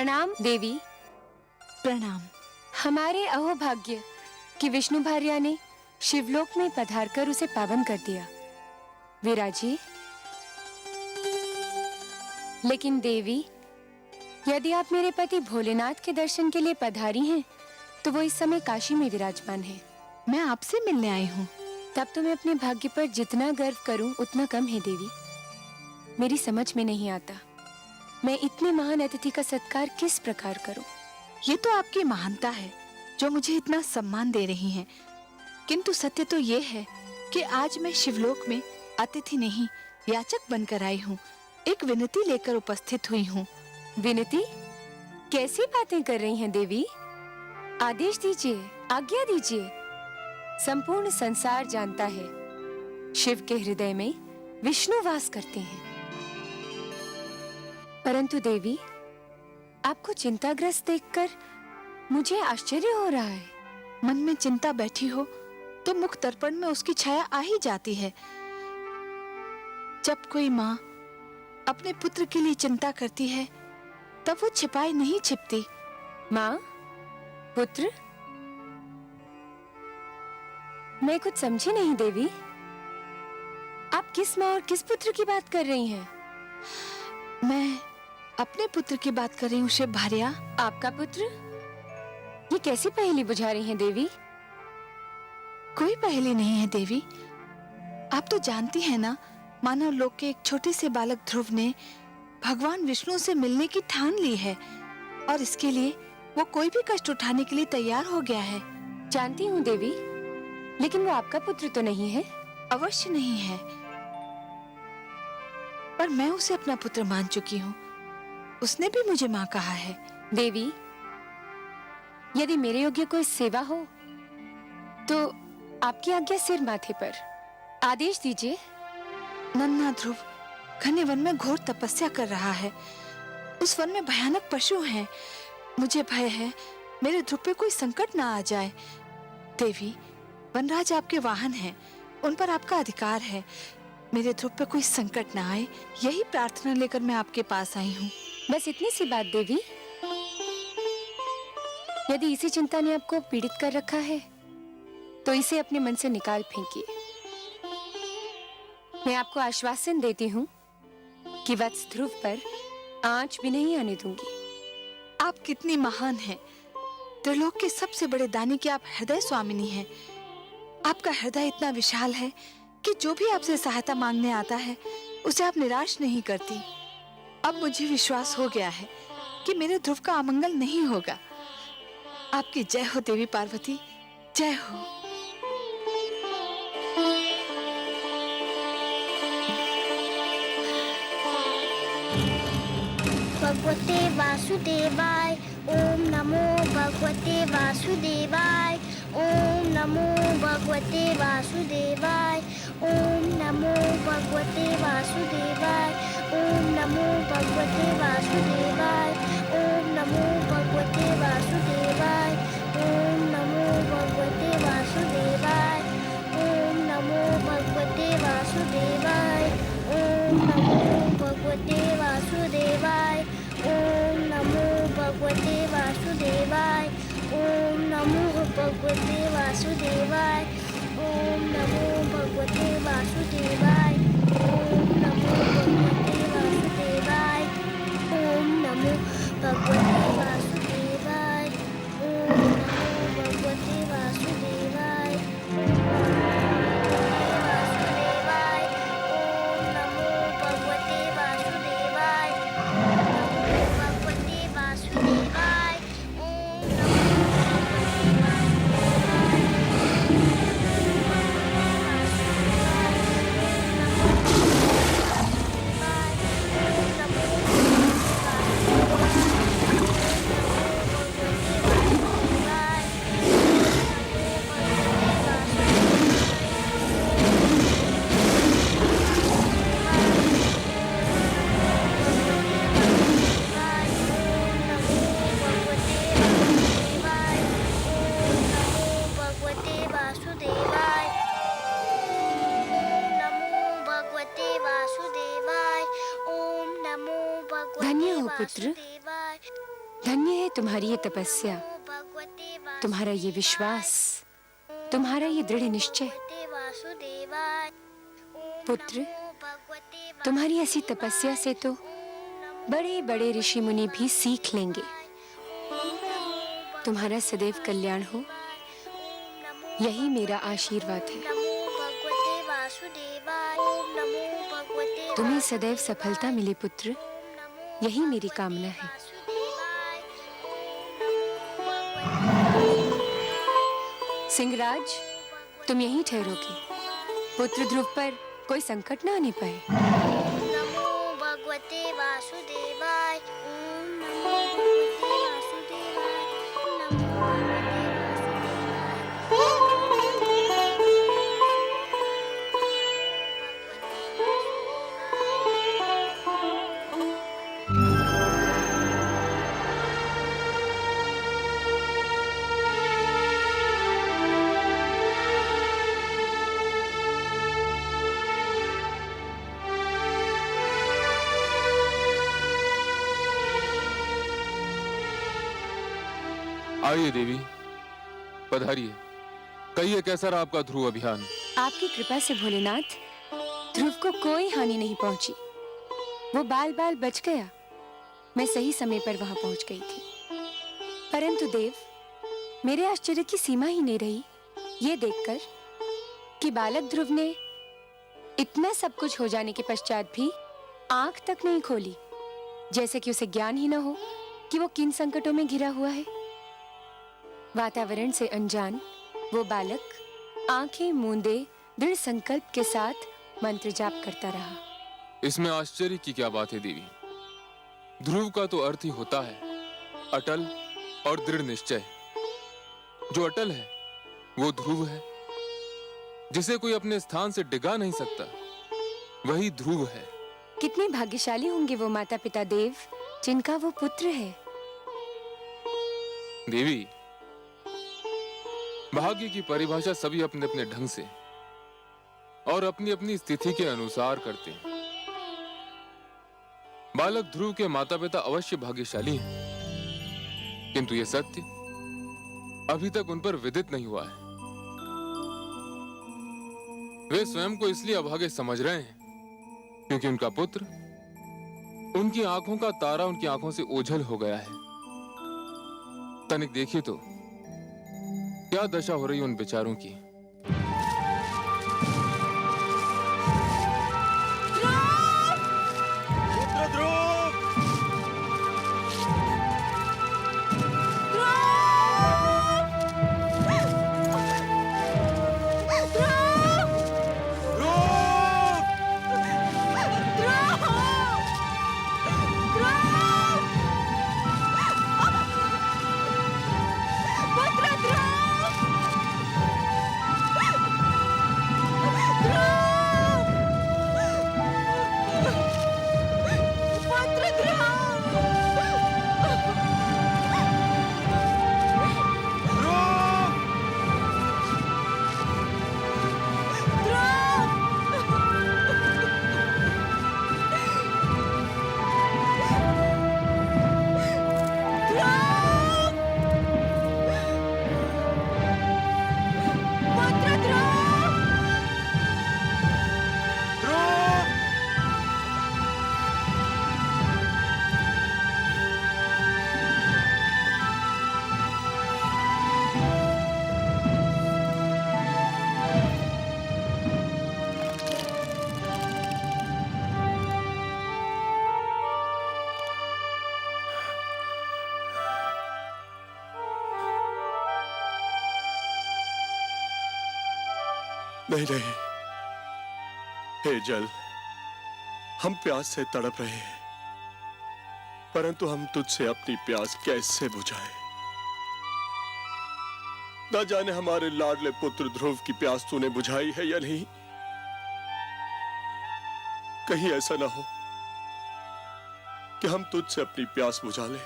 प्रणाम देवी। प्रणाम। हमारे अहोभाग्य कि विष्णु भार्या ने शिवलोक में पधारकर उसे पावन कर दिया। विराजिए। लेकिन देवी, यदि आप मेरे पति भोलेनाथ के दर्शन के लिए पधारी हैं, तो वो इस समय काशी में विराजमान है। मैं आपसे मिलने आई हूँ। तब तो मैं अपने भाग्य पर जितना गर्व करूं उतना कम है देवी। मेरी समझ में नहीं आता मैं इतने महान अतिथि का सत्कार किस प्रकार करूं। ये तो आपकी महानता है जो मुझे इतना सम्मान दे रही हैं। किंतु सत्य तो ये है कि आज मैं शिवलोक में अतिथि नहीं याचक बनकर आई हूँ। एक विनती लेकर उपस्थित हुई हूँ। विनती? कैसी बातें कर रही हैं देवी? आदेश दीजिए, आज्ञा दीजिए। संपूर्ण संसार जानता है शिव के हृदय में विष्णु वास करते हैं। परंतु देवी, आपको चिंताग्रस्त देखकर मुझे आश्चर्य हो रहा है। मन में चिंता बैठी हो तो मुख दर्पण में उसकी छाया आ ही जाती है। जब कोई माँ अपने पुत्र के लिए चिंता करती है तब वो छिपाई नहीं छिपती। माँ, पुत्र? मैं कुछ समझी नहीं देवी। आप किस माँ और किस पुत्र की बात कर रही हैं? मैं अपने पुत्र की बात कर रही हूँ शिव भार्या। आपका पुत्र? ये कैसी पहेली बुझा रही हैं देवी? कोई पहेली नहीं है देवी। आप तो जानती हैं ना, मानव लोक के एक छोटे से बालक ध्रुव ने भगवान विष्णु से मिलने की ठान ली है और इसके लिए वो कोई भी कष्ट उठाने के लिए तैयार हो गया है। जानती हूँ देवी, लेकिन वो आपका पुत्र तो नहीं है। अवश्य नहीं है, पर मैं उसे अपना पुत्र मान चुकी हूँ। उसने भी मुझे माँ कहा है। देवी, यदि मेरे योग्य कोई सेवा हो तो आपकी आज्ञा सिर माथे पर। आदेश दीजिए। नन्हा ध्रुव घने वन में घोर तपस्या कर रहा है। उस वन में भयानक पशु हैं। मुझे भय है मेरे ध्रुव पे कोई संकट ना आ जाए। देवी, वनराज आपके वाहन हैं, उन पर आपका अधिकार है। मेरे ध्रुव पे कोई संकट ना आए, यही प्रार्थना लेकर मैं आपके पास आई हूँ। बस इतनी सी बात देवी। यदि इसी चिंता ने आपको पीड़ित कर रखा है तो इसे अपने मन से निकाल फेंकिए। मैं आपको आश्वासन देती हूँ कि वत्स ध्रुव पर आंच भी नहीं आने दूंगी। आप कितनी महान हैं। त्रिलोक के सबसे बड़े दानी की आप हृदय स्वामिनी हैं। आपका हृदय इतना विशाल है कि जो भी आपसे सहायता मांगने आता है उसे आप निराश नहीं करती। अब मुझे विश्वास हो गया है कि मेरे ध्रुव का अमंगल नहीं होगा। आपकी जय हो देवी पार्वती, जय हो। भगवते वासुदेवाय। ओम नमो भगवते वासुदेवाय। ओम नमो भगवते वासुदेवाय। ओम नमो भगवते वासुदेवाय। ओम नमो भगवते वासुदेवाय। ओम नमो भगवते वासुदेवाय। ओम नमो भगवते वासुदेवाय। ओम नमो भगवते वासुदेवाय। ओम नमो भगवते वासुदेवाय। ओम नमो भगवते वासुदेवाय। ओम नमो भगवते वासुदेवाय। ओम नमो भगवते वासुदेवाय। ओम नमो भगवते वासुदेवाय। ओम नमो भगवते वासुदेवाय। ओम नमो भगवते वासुदेवाय। तुम्हारी ये तपस्या, तुम्हारा ये विश्वास, तुम्हारा ये दृढ़ निश्चय। पुत्र, तुम्हारी ऐसी तपस्या से तो बड़े बड़े ऋषि मुनि भी सीख लेंगे। तुम्हारा सदैव कल्याण हो, यही मेरा आशीर्वाद है। तुम्हें सदैव सफलता मिले पुत्र, यही मेरी कामना है। सिंहराज, तुम यहीं ठहरोगे, पुत्र ध्रुव पर कोई संकट न आने पाए। नमो भगवते वासुदेवाय। ओम नमो भगवते वासुदेवाय। नमो आइए देवी, पधारिए। कहिए कैसा रहा आपका ध्रुव अभियान? आपकी कृपा से भोलेनाथ, ध्रुव को कोई हानि नहीं पहुंची। वो बाल बाल बच गया। मैं सही समय पर वहां पहुंच गई थी। परंतु देव, मेरे आश्चर्य की सीमा ही नहीं रही ये देखकर कि बालक ध्रुव ने इतना सब कुछ हो जाने के पश्चात भी आंख तक नहीं खोली, जैसे कि उसे ज्ञान ही न हो कि वो किन संकटों में घिरा हुआ है। वातावरण से अनजान वो बालक आंखें मूंदे दृढ़ संकल्प के साथ मंत्र जाप करता रहा। इसमें आश्चर्य की क्या बात है देवी? ध्रुव का तो अर्थ ही होता है अटल और दृढ़ निश्चय। जो अटल है वो ध्रुव है, जिसे कोई अपने स्थान से डिगा नहीं सकता, वही ध्रुव है। कितने भाग्यशाली होंगे वो माता पिता देव जिनका वो पुत्र है। देवी, भाग्य की परिभाषा सभी अपने अपने ढंग से और अपनी अपनी स्थिति के अनुसार करते हैं। बालक ध्रुव के माता पिता अवश्य भाग्यशाली हैं, किंतु यह सत्य अभी तक उन पर विदित नहीं हुआ है। वे स्वयं को इसलिए अभागे समझ रहे हैं क्योंकि उनका पुत्र, उनकी आंखों का तारा उनकी आंखों से ओझल हो गया है। तनिक देखिए तो क्या दशा हो रही है उन बेचारों की। पुत्र ध्रुव! नहीं नहीं, हे जल, हम प्यास से तड़प रहे हैं, परंतु हम तुझसे अपनी प्यास कैसे बुझाएं? न जाने हमारे लाडले पुत्र ध्रुव की प्यास तूने बुझाई है या नहीं। कहीं ऐसा ना हो कि हम तुझसे अपनी प्यास बुझा लें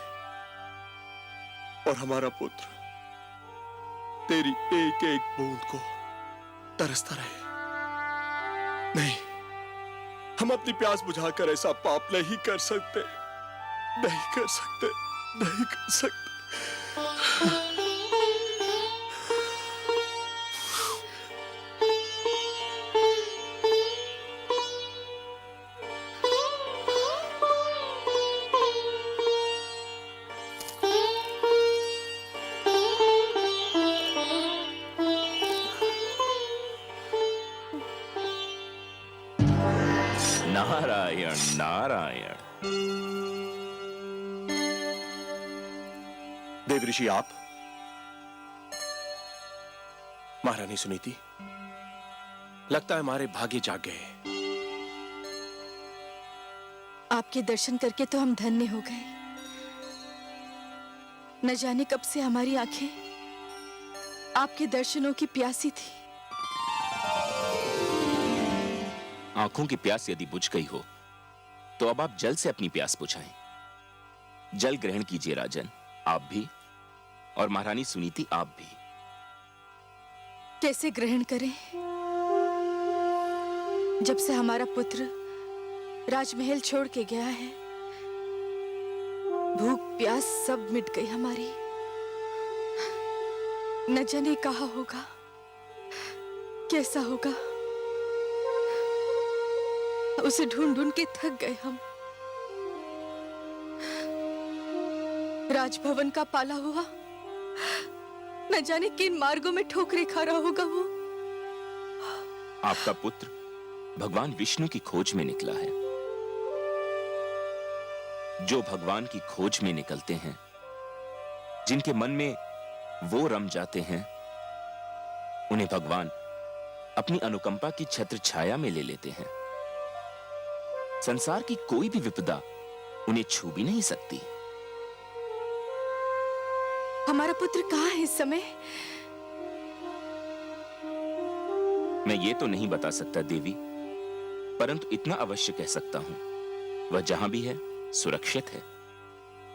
और हमारा पुत्र तेरी एक एक बूंद को तरसता रहे। नहीं, हम अपनी प्यास बुझाकर ऐसा पाप नहीं कर सकते, नहीं कर सकते, नहीं कर सकते। नारायण नारायण। देव ऋषि आप, महारानी सुनीति, लगता है हमारे भाग्य जाग गए। आपके दर्शन करके तो हम धन्य हो गए। न जाने कब से हमारी आंखें आपके दर्शनों की प्यासी थी। आंखों की प्यास यदि बुझ गई हो तो अब आप जल से अपनी प्यास बुझाएं। जल ग्रहण कीजिए राजन, आप भी, और महारानी सुनीति आप भी। कैसे ग्रहण करें? जब से हमारा पुत्र राजमहल छोड़ के गया है, भूख प्यास सब मिट गई हमारी। न जाने कहाँ होगा, कैसा होगा, उसे ढूंढ ढूंढ के थक गए हम। राजभवन का पाला हुआ न जाने किन मार्गों में ठोकरें खा रहा होगा वो। आपका पुत्र भगवान विष्णु की खोज में निकला है। जो भगवान की खोज में निकलते हैं, जिनके मन में वो रम जाते हैं, उन्हें भगवान अपनी अनुकंपा की छत्र छाया में ले लेते हैं। संसार की कोई भी विपदा उन्हें छू भी नहीं सकती। हमारा पुत्र कहाँ है इस समय? मैं ये तो नहीं बता सकता देवी, परंतु इतना अवश्य कह सकता हूं, वह जहां भी है सुरक्षित है।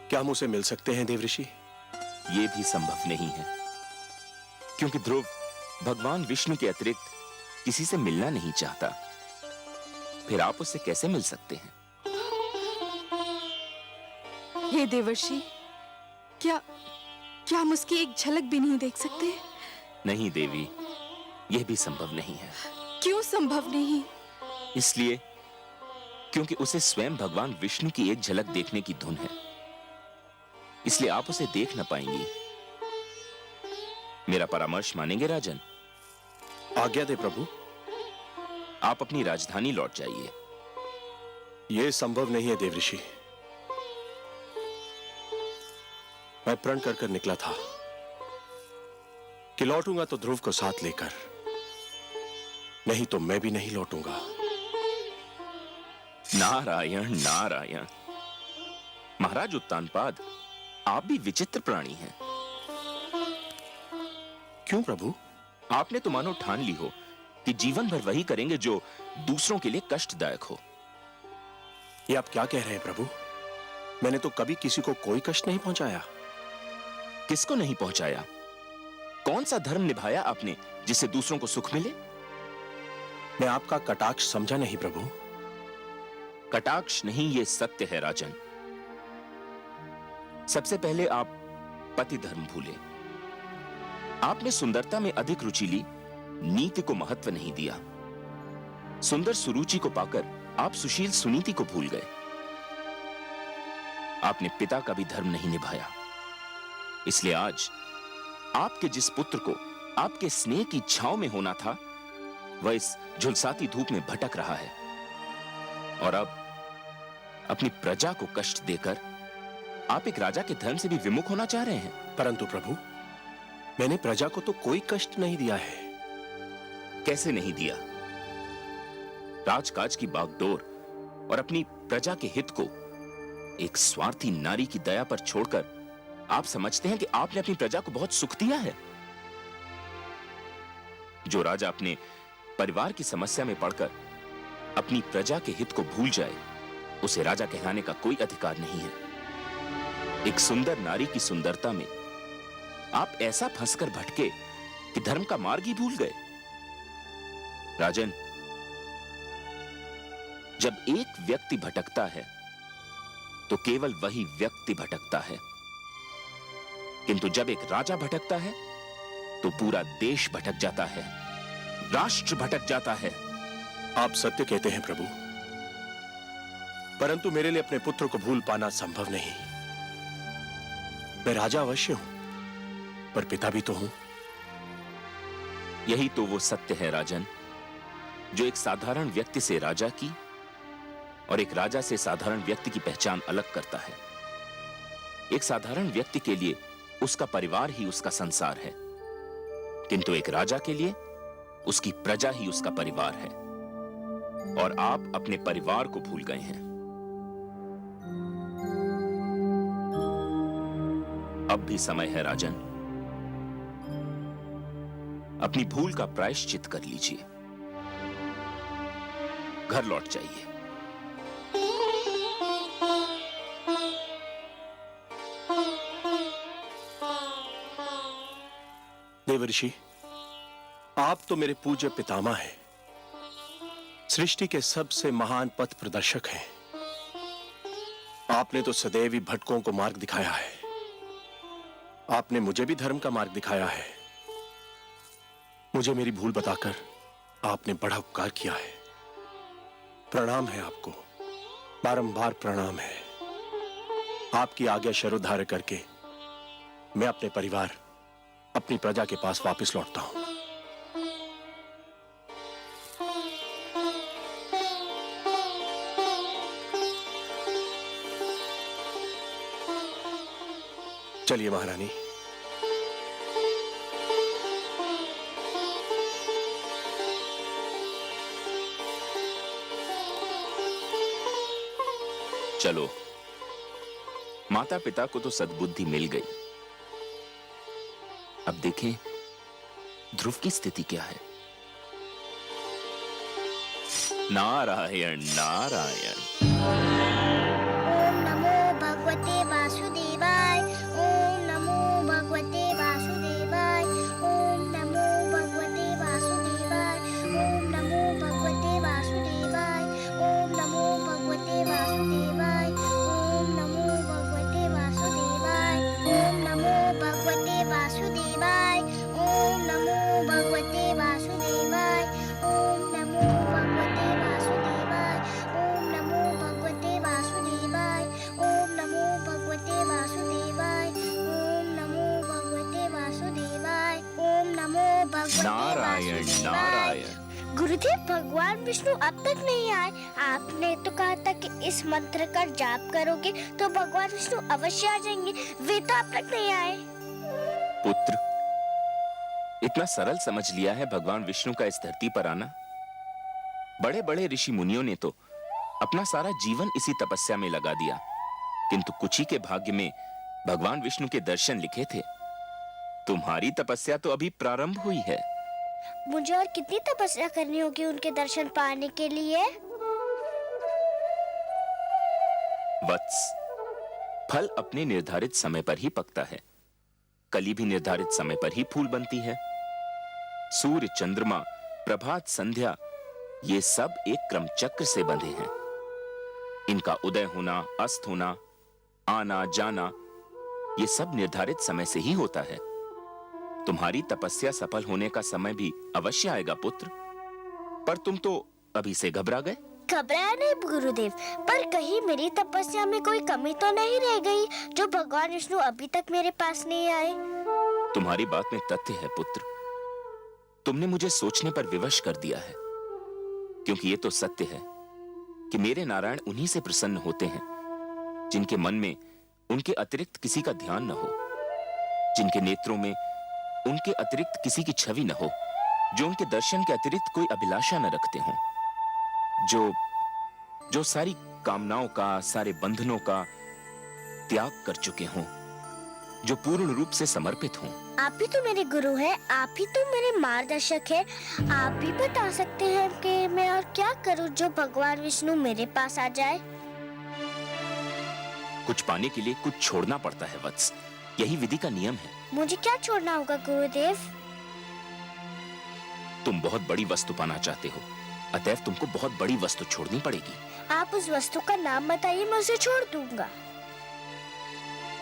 क्या हम उसे मिल सकते हैं देव ऋषि? यह भी संभव नहीं है, क्योंकि ध्रुव भगवान विष्णु के अतिरिक्त किसी से मिलना नहीं चाहता। फिर आप उससे कैसे मिल सकते हैं? हे देवर्षि, क्या हम उसकी एक झलक भी नहीं देख सकते? नहीं देवी, यह भी संभव नहीं है। क्यों संभव नहीं? इसलिए क्योंकि उसे स्वयं भगवान विष्णु की एक झलक देखने की धुन है, इसलिए आप उसे देख न पाएंगी। मेरा परामर्श मानेंगे राजन? आज्ञा दे प्रभु। आप अपनी राजधानी लौट जाइए। यह संभव नहीं है देव ऋषि। मैं प्रण कर कर निकला था कि लौटूंगा तो ध्रुव को साथ लेकर, नहीं तो मैं भी नहीं लौटूंगा। नारायण नारायण। महाराज उत्तानपाद, आप भी विचित्र प्राणी हैं। क्यों प्रभु? आपने तो मानो ठान ली हो कि जीवन भर वही करेंगे जो दूसरों के लिए कष्टदायक हो। ये आप क्या कह रहे हैं प्रभु? मैंने तो कभी किसी को कोई कष्ट नहीं पहुंचाया। किसको नहीं पहुंचाया? कौन सा धर्म निभाया आपने जिससे दूसरों को सुख मिले? मैं आपका कटाक्ष समझा नहीं प्रभु। कटाक्ष नहीं, ये सत्य है राजन। सबसे पहले आप पति धर्म भूले। आपने सुंदरता में अधिक रुचि ली, नीति को महत्व नहीं दिया। सुंदर सुरुचि को पाकर आप सुशील सुनीति को भूल गए। आपने पिता का भी धर्म नहीं निभाया। इसलिए आज आपके जिस पुत्र को आपके स्नेह की छांव में होना था, वह इस झुलसाती धूप में भटक रहा है। और अब अपनी प्रजा को कष्ट देकर आप एक राजा के धर्म से भी विमुख होना चाह रहे हैं। परंतु प्रभु, मैंने प्रजा को तो कोई कष्ट नहीं दिया है। कैसे नहीं दिया? राजकाज की बागडोर और अपनी प्रजा के हित को एक स्वार्थी नारी की दया पर छोड़कर आप समझते हैं कि आपने अपनी प्रजा को बहुत सुख दिया है। जो राजा अपने परिवार की समस्या में पड़कर अपनी प्रजा के हित को भूल जाए, उसे राजा कहलाने का कोई अधिकार नहीं है। एक सुंदर नारी की सुंदरता में आप ऐसा फंसकर भटके कि धर्म का मार्ग ही भूल गए। राजन, जब एक व्यक्ति भटकता है तो केवल वही व्यक्ति भटकता है, किंतु जब एक राजा भटकता है तो पूरा देश भटक जाता है, राष्ट्र भटक जाता है। आप सत्य कहते हैं प्रभु, परंतु मेरे लिए अपने पुत्र को भूल पाना संभव नहीं। मैं राजा अवश्य हूं, पर पिता भी तो हूं। यही तो वो सत्य है राजन, जो एक साधारण व्यक्ति से राजा की और एक राजा से साधारण व्यक्ति की पहचान अलग करता है। एक साधारण व्यक्ति के लिए उसका परिवार ही उसका संसार है, किंतु एक राजा के लिए उसकी प्रजा ही उसका परिवार है। और आप अपने परिवार को भूल गए हैं। अब भी समय है राजन, अपनी भूल का प्रायश्चित कर लीजिए, घर लौट जाइए। देवर्षि, आप तो मेरे पूज्य पितामह हैं, सृष्टि के सबसे महान पथ प्रदर्शक हैं। आपने तो सदैव ही भटकों को मार्ग दिखाया है। आपने मुझे भी धर्म का मार्ग दिखाया है। मुझे मेरी भूल बताकर आपने बड़ा उपकार किया है। प्रणाम है आपको, बारंबार प्रणाम है। आपकी आज्ञा शरोधार्य करके मैं अपने परिवार, अपनी प्रजा के पास वापस लौटता हूं। चलिए महारानी। चलो, माता पिता को तो सद्बुद्धि मिल गई। अब देखें ध्रुव की स्थिति क्या है। नारायण नारायण। ओम नमो भगवते वासुदेवाय। ओम नमो भगवते वासुदेवाय। ओम नमो भगवते वासुदेवाय। ओम नमो भगवते वासुदेवाय। ओम नमो भगवते वासुदेवाय। ओम नमो भगवते वासुदेवाय। ओम नमो भगवते वासुदेवाय। ओम नमो भगवते वासुदेवाय। ओम नमो भगवते वासुदेवाय। ओम नमो भगवते वासुदेवाय। ओम नमो भगवते वासुदेवाय। ओम नमो भगवते वासुदेवाय। ओम नमो भगवते नारायण वासुदेवाय। नारायण। गुरुदेव, भगवान विष्णु अब तक नहीं आए। आपने तो कहा था कि इस मंत्र का जाप करोगे तो भगवान विष्णु अवश्य आ जाएंगे। वे तो अब तक नहीं आए। पुत्र, इतना सरल समझ लिया है भगवान विष्णु का इस धरती पर आना? बड़े बड़े ऋषि मुनियों ने तो अपना सारा जीवन इसी तपस्या में लगा दिया, किंतु कुछ ही के भाग्य में भगवान विष्णु के दर्शन लिखे थे। तुम्हारी तपस्या तो अभी प्रारंभ हुई है। मुझे और कितनी तपस्या करनी होगी उनके दर्शन पाने के लिए? वत्स, फल अपने निर्धारित समय पर ही पकता है। कली भी निर्धारित समय पर ही फूल बनती है। सूर्य, चंद्रमा, प्रभात, संध्या, ये सब एक क्रम चक्र से बंधे हैं। इनका उदय होना, अस्त होना, आना जाना, ये सब निर्धारित समय से ही होता है। तुम्हारी तपस्या सफल होने का समय भी अवश्य आएगा पुत्र, पर तुम तो अभी से घबरा गए। घबराया नहीं गुरुदेव, पर कहीं मेरी तपस्या में कोई कमी तो नहीं रह गई जो भगवान विष्णु अभी तक मेरे पास नहीं आए? तुम्हारी बात में तथ्य है पुत्र। तुमने मुझे सोचने पर विवश कर दिया है, क्योंकि ये तो सत्य है कि मेरे नारायण उन्हीं से प्रसन्न होते हैं जिनके मन में उनके अतिरिक्त किसी का ध्यान न हो, जिनके नेत्रों में उनके अतिरिक्त किसी की छवि न हो, जो उनके दर्शन के अतिरिक्त कोई अभिलाषा न रखते हों, जो सारी कामनाओं का, सारे बंधनों का त्याग कर चुके हों, जो पूर्ण रूप से समर्पित हों। आप ही तो मेरे गुरु हैं, आप ही तो मेरे मार्गदर्शक हैं। आप भी बता सकते हैं कि मैं और क्या करूं जो भगवान विष्णु मेरे पास आ जाए? कुछ पाने के लिए कुछ छोड़ना पड़ता है वत्स, यही विधि का नियम है। मुझे क्या छोड़ना होगा गुरुदेव? तुम बहुत बड़ी वस्तु पाना चाहते हो, अतएव तुमको बहुत बड़ी वस्तु छोड़नी पड़ेगी। आप उस वस्तु का नाम बताइए, मैं उसे छोड़ दूंगा।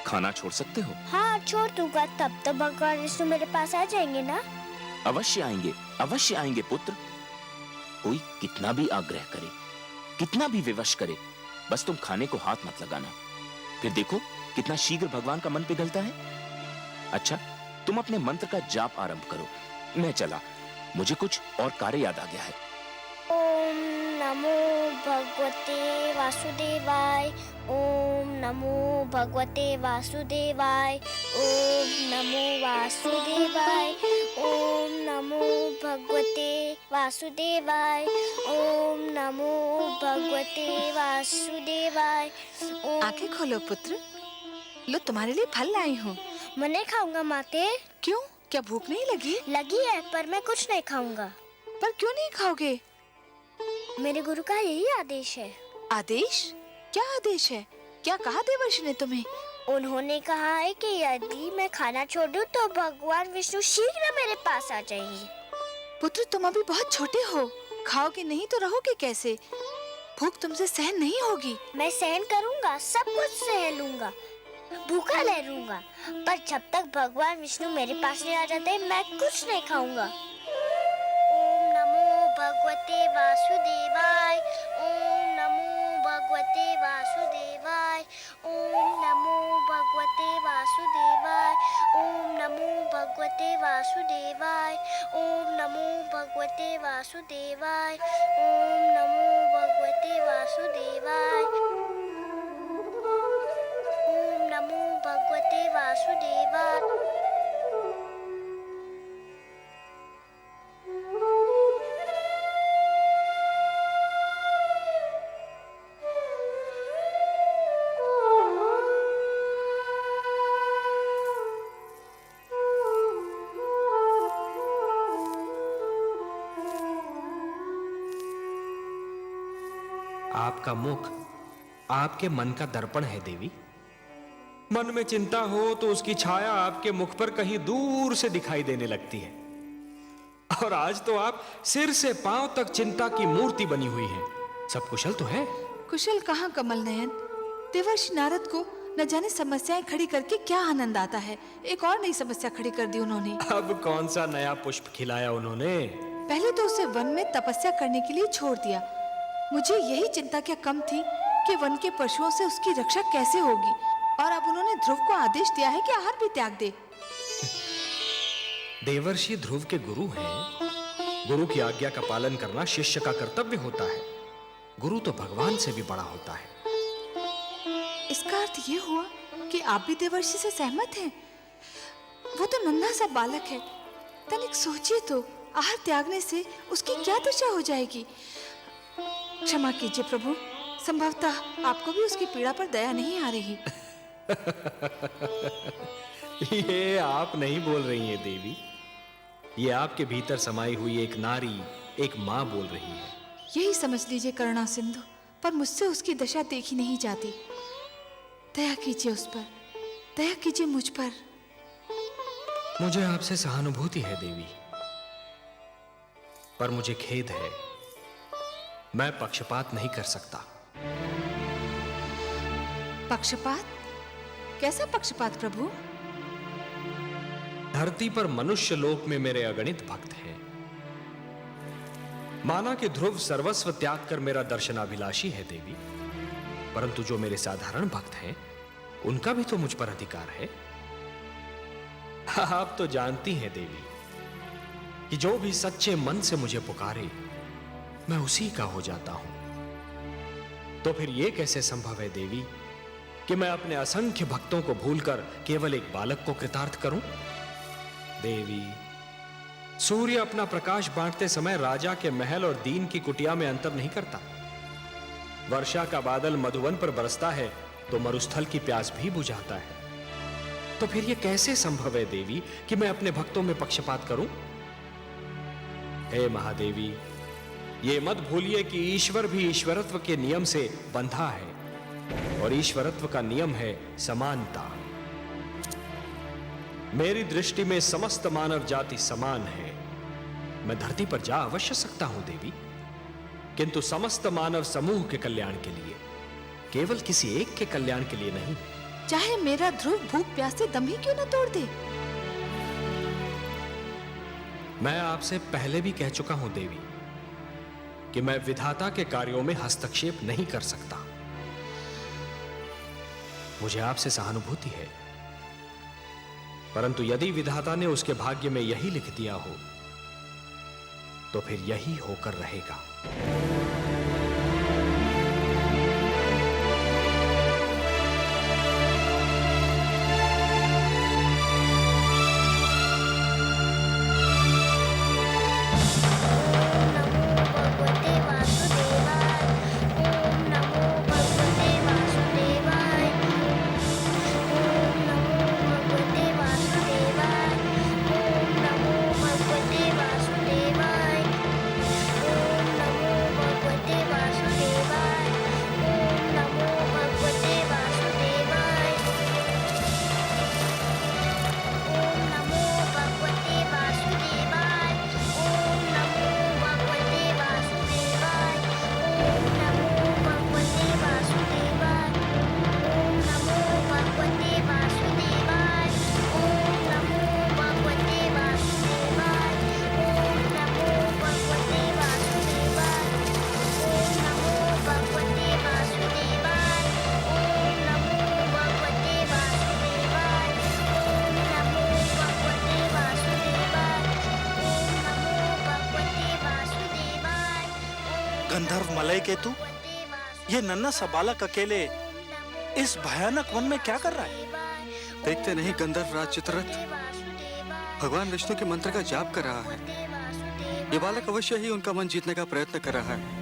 खाना छोड़ सकते हो? हाँ, छोड़ दूंगा। तब तो भगवान विष्णु मेरे पास आ जाएंगे ना? अवश्य आएंगे, अवश्य आएंगे पुत्र। कोई कितना भी आग्रह करे, कितना भी विवश करे, बस तुम खाने को हाथ मत लगाना। फिर देखो कितना शीघ्र भगवान का मन पिघलता है। अच्छा, तुम अपने मंत्र का जाप आरंभ करो, मैं चला, मुझे कुछ और कार्य याद आ गया है। ओम नमो भगवते वासुदेवाय। ओम नमो भगवते वासुदेवाय। ओम नमो वासुदेवाय। ओम नमो भगवते वासुदेवाय। ओम नमो भगवते वासुदेवाय। आंखें खोलो पुत्र, लो तुम्हारे लिए फल लाई हूँ। मैं नहीं खाऊंगा माते। क्यों, क्या भूख नहीं लगी? लगी है पर मैं कुछ नहीं खाऊंगा। पर क्यों नहीं खाओगे? मेरे गुरु का यही आदेश है। आदेश? क्या आदेश है? क्या कहा देवर्षि ने तुम्हें? उन्होंने कहा है कि यदि मैं खाना छोड़ दूं तो भगवान विष्णु शीघ्र मेरे पास आ जाएंगे। पुत्र तुम अभी बहुत छोटे हो, खाओगे नहीं तो रहोगे कैसे? भूख तुमसे सहन नहीं होगी। मैं सहन करूंगा, सब कुछ सहन लूंगा, भूखा रह लूंगा, पर जब तक भगवान विष्णु मेरे पास नहीं आ जाते मैं कुछ नहीं खाऊंगा। ओम नमो भगवते वासुदेवाय। ओम नमो भगवते वासुदेवाय। ओम नमो भगवते वासुदेवाय। ओम नमो भगवते वासुदेवाय। ओम नमो भगवते वासुदेवाय। ओम नमो भगवते वासुदेवाय। ओम नमो भगवते वासुदेवाय। आपका मुख आपके मन का दर्पण है देवी। मन में चिंता हो तो उसकी छाया आपके मुख पर कहीं दूर से दिखाई देने लगती है। और आज तो आप सिर से पांव तक चिंता की मूर्ति बनी हुई हैं। सब कुशल तो है? कुशल कहाँ कमल नयन, देवर्षि नारद को न जाने समस्याएं खड़ी करके क्या आनंद आता है। एक और नई समस्या खड़ी कर दी उन्होंने। अब कौन सा नया पुष्प खिलाया उन्होंने? पहले तो उसे वन में तपस्या करने के लिए छोड़ दिया। मुझे यही चिंता क्या कम थी कि वन के पशुओं से उसकी रक्षा कैसे होगी। और अब उन्होंने ध्रुव को आदेश दिया है कि आहार भी त्याग दे। देवर्षि ध्रुव के गुरु हैं। गुरु की आज्ञा का पालन करना शिष्य का कर्तव्य होता है। गुरु तो भगवान से भी बड़ा होता है। इसका अर्थ ये हुआ कि आप भी देवर्षि से सहमत हैं? वो तो नन्हा सा बालक है, तनिक सोचिए तो, आहार त्यागने से उसकी क्या दशा हो जाएगी। क्षमा कीजिए प्रभु, संभवतः आपको भी उसकी पीड़ा पर दया नहीं आ रही। ये आप नहीं बोल रही हैं देवी, ये आपके भीतर समाई हुई एक नारी, एक मां बोल रही है। यही समझ लीजिए करुणा सिंधु, पर मुझसे उसकी दशा देखी नहीं जाती। दया कीजिए उस पर, दया कीजिए मुझ पर। मुझे आपसे सहानुभूति है देवी, पर मुझे खेद है, मैं पक्षपात नहीं कर सकता। पक्षपात? कैसा पक्षपात प्रभु? धरती पर मनुष्य लोक में मेरे अगणित भक्त हैं। माना कि ध्रुव सर्वस्व त्याग कर मेरा दर्शनाभिलाषी है देवी, परंतु जो मेरे साधारण भक्त हैं उनका भी तो मुझ पर अधिकार है। आप तो जानती हैं देवी कि जो भी सच्चे मन से मुझे पुकारे मैं उसी का हो जाता हूं। तो फिर यह कैसे संभव है देवी कि मैं अपने असंख्य भक्तों को भूलकर केवल एक बालक को कृतार्थ करूं? देवी, सूर्य अपना प्रकाश बांटते समय राजा के महल और दीन की कुटिया में अंतर नहीं करता। वर्षा का बादल मधुवन पर बरसता है तो मरुस्थल की प्यास भी बुझाता है। तो फिर यह कैसे संभव है देवी कि मैं अपने भक्तों में पक्षपात करूं? हे महादेवी, ये मत भूलिए कि ईश्वर भी ईश्वरत्व के नियम से बंधा है, और ईश्वरत्व का नियम है समानता। मेरी दृष्टि में समस्त मानव जाति समान है। मैं धरती पर जा अवश्य सकता हूं देवी, किंतु समस्त मानव समूह के कल्याण के लिए, केवल किसी एक के कल्याण के लिए नहीं। चाहे मेरा ध्रुव भूख प्यास से दम ही क्यों न तोड़ दे। मैं आपसे पहले भी कह चुका हूं देवी कि मैं विधाता के कार्यों में हस्तक्षेप नहीं कर सकता। मुझे आपसे सहानुभूति है, परंतु यदि विधाता ने उसके भाग्य में यही लिख दिया हो तो फिर यही होकर रहेगा। गंधर्व मलय केतु, ये नन्हा सा बालक अकेले इस भयानक वन में क्या कर रहा है? देखते नहीं गंधर्व राज चित्ररथ भगवान विष्णु के मंत्र का जाप कर रहा है। ये बालक अवश्य ही उनका मन जीतने का प्रयत्न कर रहा है।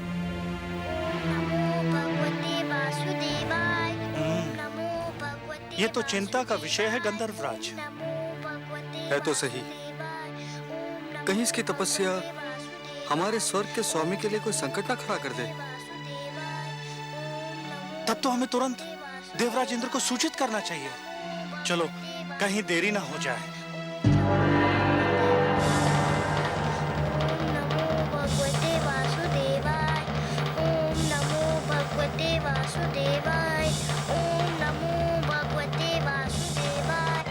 ये तो चिंता का विषय है गंधर्वराज। है तो सही, कहीं इसकी तपस्या हमारे स्वर्ग के स्वामी के लिए कोई संकट ना खड़ा कर दे। तब तो हमें तुरंत देवराज इंद्र को सूचित करना चाहिए। चलो, कहीं देरी ना हो जाए। भगवते वासुदेवाय, ओम नमो भगवते वासुदेवाय, ओम नमो भगवते वासुदेवाय।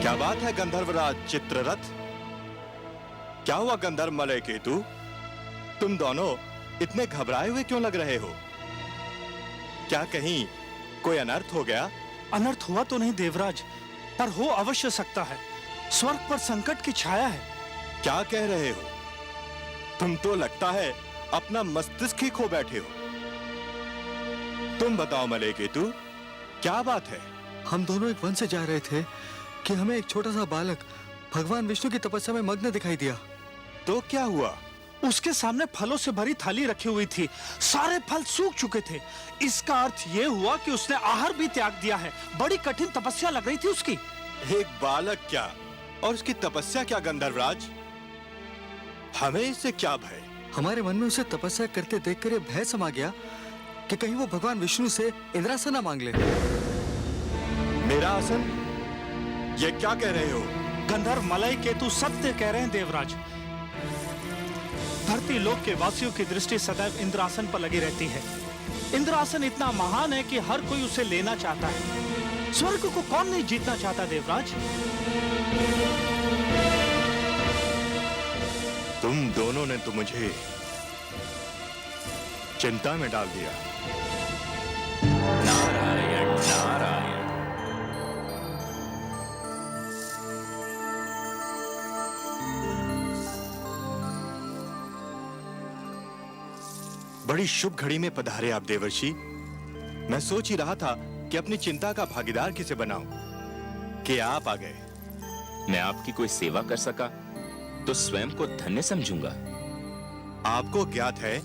क्या बात है गंधर्वराज चित्ररथ? क्या हुआ गंधर्व मलय केतु? तुम दोनों इतने घबराए हुए क्यों लग रहे हो? क्या कहीं कोई अनर्थ हो गया? अनर्थ हुआ तो नहीं देवराज, पर हो अवश्य सकता है। स्वर्ग पर संकट की छाया है। क्या कह रहे हो? तुम तो लगता है अपना मस्तिष्क ही खो बैठे हो। तुम बताओ मलय केतु, क्या बात है? हम दोनों एक वन से जा रहे थे कि हमें एक छोटा सा बालक भगवान विष्णु की तपस्या में मग्न दिखाई दिया। तो क्या हुआ? उसके सामने फलों से भरी थाली रखी हुई थी। सारे फल सूख चुके थे। इसका अर्थ यह हुआ कि उसने आहार भी त्याग दिया है। बड़ी कठिन तपस्या लग रही थी उसकी। एक बालक क्या और उसकी तपस्या क्या गंधर्वराज? हमें इससे क्या भय? हमारे मन में उसे तपस्या करते देखकर ये भय समा गया कि कहीं वो भगवान विष्णु से इंद्रासन ना मांग ले। मेरा आसन? ये क्या कह रहे हो? गंधर्व मलय केतु सत्य कह रहे हैं देवराज। धरती लोक के वासियों की दृष्टि सदैव इंद्रासन पर लगी रहती है। इंद्रासन इतना महान है कि हर कोई उसे लेना चाहता है। स्वर्ग को कौन नहीं जीतना चाहता देवराज? तुम दोनों ने तो मुझे चिंता में डाल दिया। नारायण नारायण। बड़ी शुभ घड़ी में पधारे आप देवर्षि। मैं सोच ही रहा था कि अपनी चिंता का भागीदार किसे बनाऊं कि आप आ गए। मैं आपकी कोई सेवा कर सका तो स्वयं को धन्य समझूंगा। आपको ज्ञात है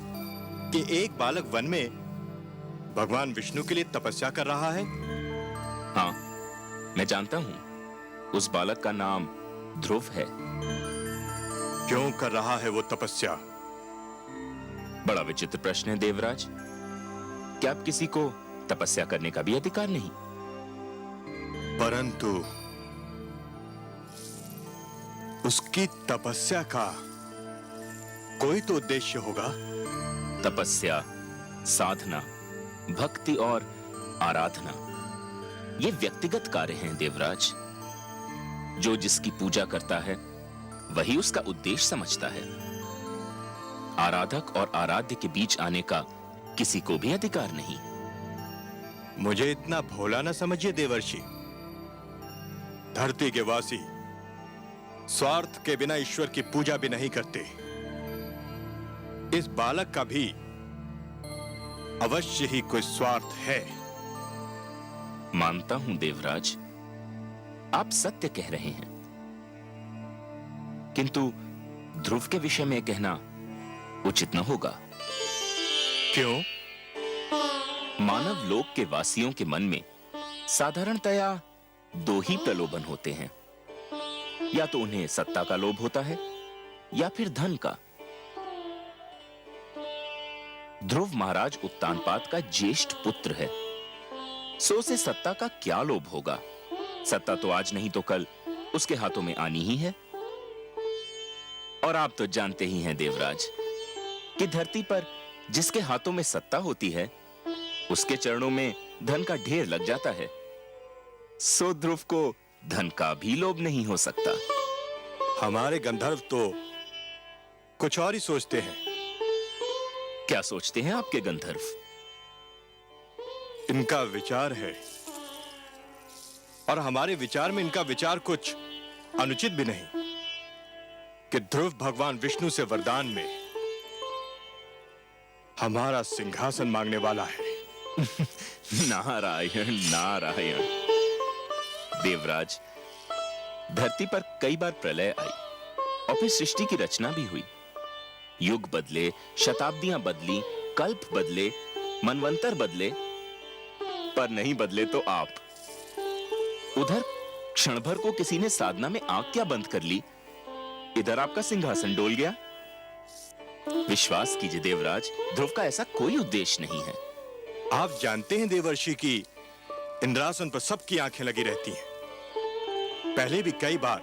कि एक बालक वन में भगवान विष्णु के लिए तपस्या कर रहा है? हाँ, मैं जानता हूं। उस बालक का नाम ध्रुव है। क्यों कर रहा है वो तपस्या? बड़ा विचित्र प्रश्न है देवराज। क्या आप किसी को तपस्या करने का भी अधिकार नहीं? परंतु उसकी तपस्या का कोई तो उद्देश्य होगा। तपस्या, साधना, भक्ति और आराधना ये व्यक्तिगत कार्य हैं देवराज। जो जिसकी पूजा करता है वही उसका उद्देश्य समझता है। आराधक और आराध्य के बीच आने का किसी को भी अधिकार नहीं। मुझे इतना भोला न समझिए देवर्षि। धरती के वासी स्वार्थ के बिना ईश्वर की पूजा भी नहीं करते। इस बालक का भी अवश्य ही कोई स्वार्थ है। मानता हूं देवराज, आप सत्य कह रहे हैं, किंतु ध्रुव के विषय में कहना उचित न होगा। क्यों? मानव लोक के वासियों के मन में साधारणतया दो ही प्रलोभन होते हैं। या तो उन्हें सत्ता का लोभ होता है या फिर धन का। ध्रुव महाराज उत्तानपाद का ज्येष्ठ पुत्र है, सो उसे सत्ता का क्या लोभ होगा? सत्ता तो आज नहीं तो कल उसके हाथों में आनी ही है। और आप तो जानते ही हैं देवराज कि धरती पर जिसके हाथों में सत्ता होती है उसके चरणों में धन का ढेर लग जाता है। सो ध्रुव को धन का भी लोभ नहीं हो सकता। हमारे गंधर्व तो कुछ और ही सोचते हैं। क्या सोचते हैं आपके गंधर्व? इनका विचार है, और हमारे विचार में इनका विचार कुछ अनुचित भी नहीं, कि ध्रुव भगवान विष्णु से वरदान में हमारा सिंहासन मांगने वाला है। नारायण नारायण। देवराज, धरती पर कई बार प्रलय आई और फिर सृष्टि की रचना भी हुई। युग बदले, शताब्दियां बदली, कल्प बदले, मनवंतर बदले, पर नहीं बदले तो आप। उधर क्षण भर को किसी ने साधना में आंख क्या बंद कर ली, इधर आपका सिंहासन डोल गया। विश्वास कीजिए देवराज, ध्रुव का ऐसा कोई उद्देश्य नहीं है। आप जानते हैं देवर्षि की इंद्रासन पर सबकी आंखें लगी रहती हैं। पहले भी कई बार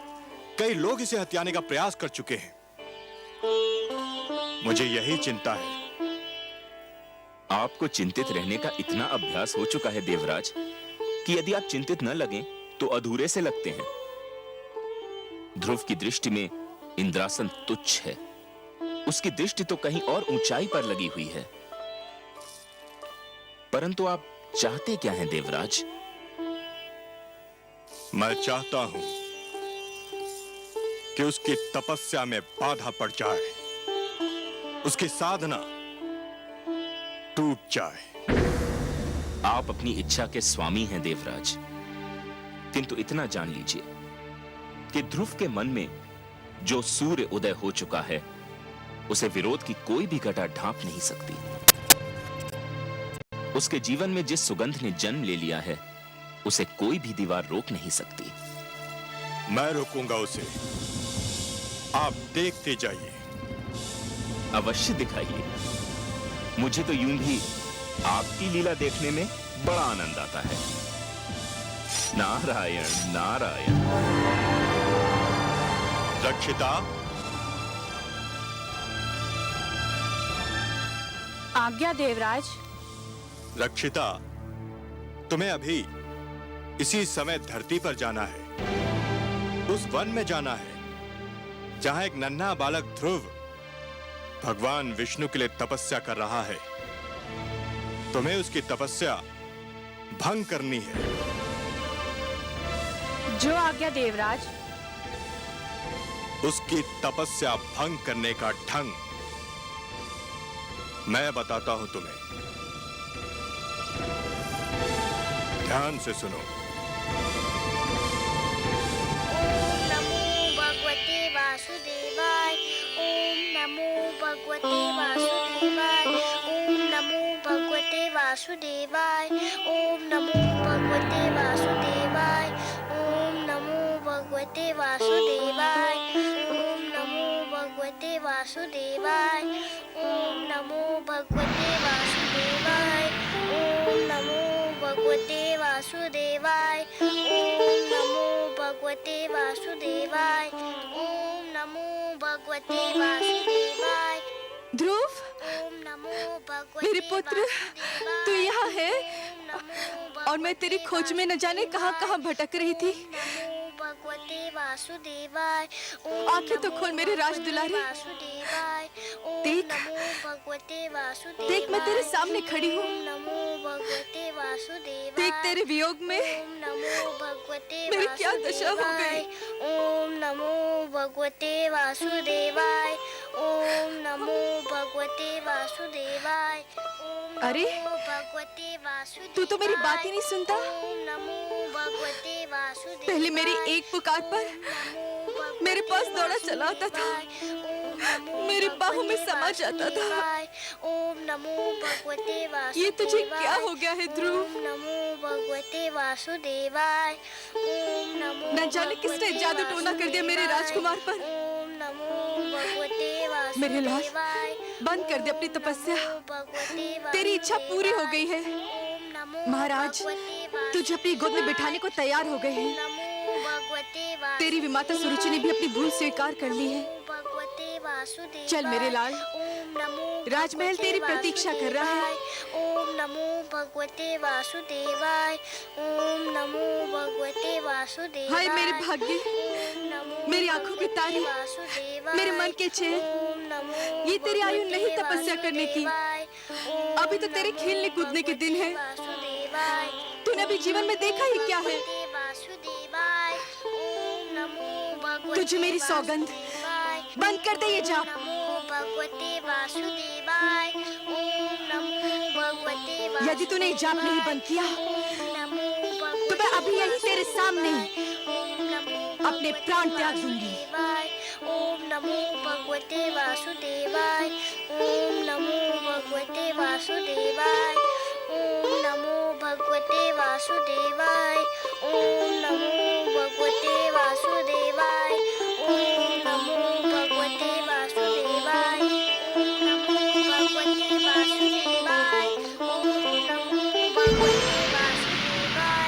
कई लोग इसे हथियाने का प्रयास कर चुके हैं। मुझे यही चिंता है। आपको चिंतित रहने का इतना अभ्यास हो चुका है देवराज कि यदि आप चिंतित न लगें तो अधूरे से लगते हैं। ध्रुव की दृष्टि में इंद्रासन तुच्छ है। उसकी दृष्टि तो कहीं और ऊंचाई पर लगी हुई है। परंतु आप चाहते क्या हैं देवराज? मैं चाहता हूं कि उसकी तपस्या में बाधा पड़ जाए, उसकी साधना टूट जाए। आप अपनी इच्छा के स्वामी हैं देवराज, किंतु इतना जान लीजिए कि ध्रुव के मन में जो सूर्य उदय हो चुका है उसे विरोध की कोई भी घटा ढांप नहीं सकती। उसके जीवन में जिस सुगंध ने जन्म ले लिया है उसे कोई भी दीवार रोक नहीं सकती। मैं रोकूंगा उसे, आप देखते जाइए। अवश्य दिखाइए। मुझे तो यूं भी आपकी लीला देखने में बड़ा आनंद आता है। नारायण नारायण। रक्षिता, आज्ञा देवराज। रक्षिता, तुम्हें अभी इसी समय धरती पर जाना है। उस वन में जाना है जहां एक नन्हा बालक ध्रुव भगवान विष्णु के लिए तपस्या कर रहा है। तुम्हें उसकी तपस्या भंग करनी है। जो आज्ञा देवराज। उसकी तपस्या भंग करने का ढंग मैं बताता हूं तुम्हें। ध्यान से सुनो। ओम नमो भगवते वासुदेवाय। ओम नमो भगवते वासुदेवाय। ओम नमो भगवते वासुदेवाय। ओम नमो भगवते वासुदेवाय। ओम नमो भगवते वासुदेवाय। ओम नमो भगवते वासुदेवाय। ओम नमो भगवते वासुदेवाय। ओम नमो भगवते वासुदेवाय। ओम नमो भगवते वासुदेवाय। ओम नमो भगवते वासुदेवाय। ध्रुव, ओम नमो भगवते मेरे पुत्र, वासुदेवाय। तू यहाँ है ओम नमो और मैं तेरी खोज में न जाने कहाँ भटक रही थी। नमो भगवते वासुदेवाय। ओम आंखें तो नमो खोल मेरे राज भगवते दुलारे। वासुदेवाय। ओम देख, नमो भगवते वासुदेवाय। देख मैं तेरे सामने खड़ी हूँ। ओम नमो भगवते वासुदेवाय। देख तेरे वियोग में ओम नमो भगवते मेरी क्या दशा हो वासुदेवाय। गई। ओम नमो भगवते वासुदेवाय। ओम नमो भगवते वासुदेवाय। ओम अरे, नमो भगवते वासुदेवाय। तू तो मेरी बात ही नहीं सुनता। ओम नमो भगवते वासुदेवाय। पहले मेरी एक पुकार पर मेरे पास दौड़ा चला आता था, मेरी बाहों में समा जाता था। ओम नमो भगवते वासुदेवाय। ये तुझे क्या हो गया है ध्रुव? ओम नमो भगवते वासुदेवाय। ओम नमो न जाने किसने भगवते जादू टोना कर दिया मेरे राजकुमार पर। ओम नमो भगवते वासुदेवाय। मेरे लाल, बंद कर दे अपनी तपस्या। तेरी इच्छा पूरी हो गई है। महाराज, तुझे अपनी गोद में बिठाने को तैयार हो गए हैं। तेरी विमाता सुरुचि ने भी अपनी भूल स्वीकार कर ली है। चल मेरे लाल, राजमहल तेरी प्रतीक्षा कर रहा है। ओम नमो भगवते वासुदेवाय। ओम नमो भगवते वासुदेवाय। हाय मेरे भाग्य, ओम नमो मेरी आंखों की तारे, वासुदेवाय। मेरे मन के चैन, ओम नमो ये तेरी आयु नहीं भगवते तपस्या करने की। वासुदेवाय। ओम अभी तो तेरे खेलने कूदने के दिन है। वासुदेवाय। तूने अभी जीवन में देखा ही क्या है। भगवते वासुदेवाय। ओम नमो भगवते तुझे मेरी सौगंध, वासुदेवाय। बंद कर दे ये जाप। नमो भगवते वासुदेवाय। ओम नमो भगवते वासुदेवाय। यदि तूने ये जाप नहीं बंद किया नमो तो मैं अभी यहीं तेरे सामने ओम नमो अपने प्राण त्याग दूंगी। वासुदेवाय। ओम नमो भगवते वासुदेवाय। ओम नमो भगवते वासुदेवाय। ओम नमो भगवते वासुदेवाय। ओम नमो भगवते वासुदेवाय। ओम नमो भगवते वासुदेवाय। ओम नमो भगवते वासुदेवाय। ओम नमो भगवते वासुदेवाय।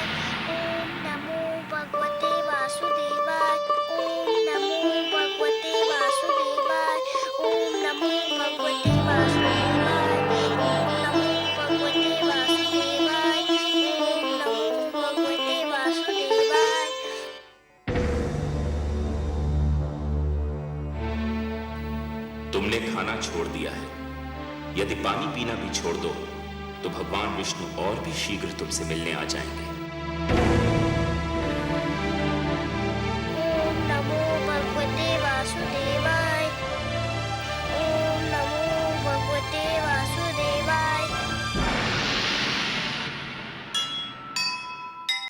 ओम नमो भगवते वासुदेवाय। ओम नमो भगवते वासुदेवाय। ओम नमो भगवते वासुदेवाय। ओम नमो भगवते वासुदेवाय। ओम नमो भगवते वासुदेवाय। तुमने खाना छोड़ दिया है। यदि पानी पीना भी छोड़ दो तो भगवान विष्णु और भी शीघ्र तुमसे मिलने आ जाएंगे।